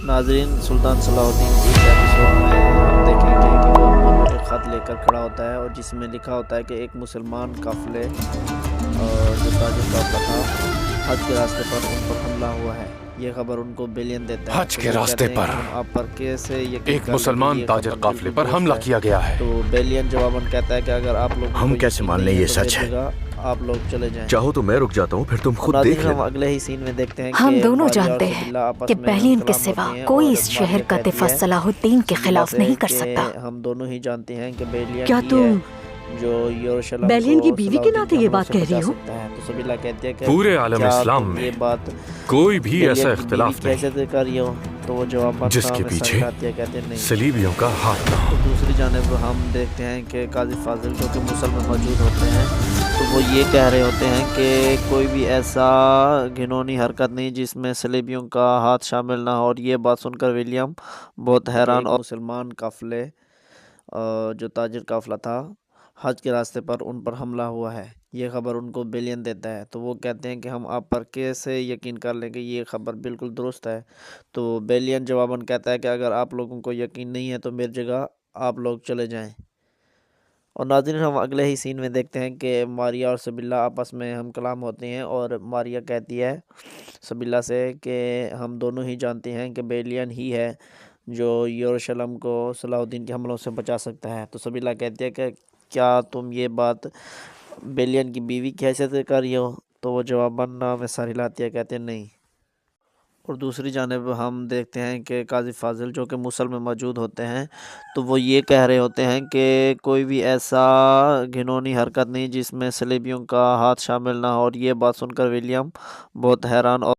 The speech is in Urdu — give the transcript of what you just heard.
ناظرین، سلطان صلاح الدین کی اس ایپیسوڈ میں ہم دیکھیں گے کہ وہ ایک خط لے کر کھڑا ہوتا ہے اور جس میں لکھا ہوتا ہے کہ ایک مسلمان قافلے اور جو تاجر قافلہ تھا، حج کے راستے پر ان پر حملہ ہوا ہے۔ یہ خبر ان کو بیلین دیتا ہے حج تو کے وہ راستے کہتے ہیں پر کہ ہم آپ پر کیسے یقین ایک کر لیں کہ مسلمان یہ تاجر خبر قافلے بالکل پر درست حملہ ہے۔ کیا گیا ہے۔ تو بیلین جواباً کہتا ہے کہ اگر آپ لوگوں ہم کو کیسے یقین مان لیں نہیں ہے یہ تو سچ میری ہے؟ جگہ آپ لوگ چلے جائیں۔ چاہو تو میں رک جاتا ہوں، پھر تم اور خود دیکھ ناظرین، ہم لینا۔ اگلے ہی سین میں دیکھتے ہیں ہم کہ دونوں ماریا اور جانتے سبیلہ ہیں آپس کہ میں ہم بیلین کے کلام سوا ہوتی ہیں کوئی اور اس ماریا شہر کا کہتی دفاع ہے صلاح الدین کے سبیلہ خلاف سے نہیں کر کہ سکتا۔ ہم دونوں ہی جانتے ہیں کہ بیلین کیا ہی ہے تم جو یروشلم بیلین کی کو بیوی صلاح کے الدین ناطے کے یہ حملوں بات سے کہہ بچا رہی ہو؟ سکتا ہے۔ تو سبیلہ کہتی ہے کہ پورے عالم کیا اسلام تم میں یہ بات کوئی بھی ایسا بیلین کی بیوی اختلاف کی حیثیت سے کر رہی ہو؟ تو وہ جواباً جس کے میں پیچھے ساتھ کہتے ہیں نہیں۔ صلیبیوں کا ہاتھ نہ تو ہو۔ دوسری جانب ہم دیکھتے ہیں کہ قاضی فاضل جو کہ مسل میں موجود ہوتے ہیں تو وہ یہ کہہ رہے ہوتے ہیں کہ کوئی بھی ایسا گھنونی حرکت نہیں جس میں صلیبیوں کا ہاتھ شامل نہ ہو۔ اور یہ بات سن کر ولیم بہت حیران اور مسلمان قافلے جو تاجر قافلہ تھا، حج کے راستے پر ان پر حملہ ہوا ہے۔ یہ خبر ان کو بیلین دیتا ہے تو وہ کہتے ہیں کہ ہم آپ پر کیسے یقین کر لیں کہ یہ خبر بالکل درست ہے۔ تو بیلین جواباً کہتا ہے کہ اگر آپ لوگوں کو یقین نہیں ہے تو میری جگہ آپ لوگ چلے جائیں۔ اور ناظرین، ہم اگلے ہی سین میں دیکھتے ہیں کہ ماریا اور سبیلہ آپس میں ہم کلام ہوتے ہیں اور ماریا کہتی ہے سبیلہ سے کہ ہم دونوں ہی جانتے ہیں کہ بیلین ہی ہے جو یروشلم کو صلاح الدین کے حملوں سے بچا سکتا ہے۔ تو سبیلہ کہتی ہے کہ کیا تم یہ بات بیلین کی بیوی کی حیثیت سے کر رہی ہو؟ تو وہ جواباً میں سر ہلاتی ہے، کہتے ہیں نہیں۔ اور دوسری جانب ہم دیکھتے ہیں کہ قاضی فاضل جو کہ مسل میں موجود ہوتے ہیں تو وہ یہ کہہ رہے ہوتے ہیں کہ کوئی بھی ایسا گھنونی حرکت نہیں جس میں صلیبیوں کا ہاتھ شامل نہ ہو۔ اور یہ بات سن کر ولیم بہت حیران اور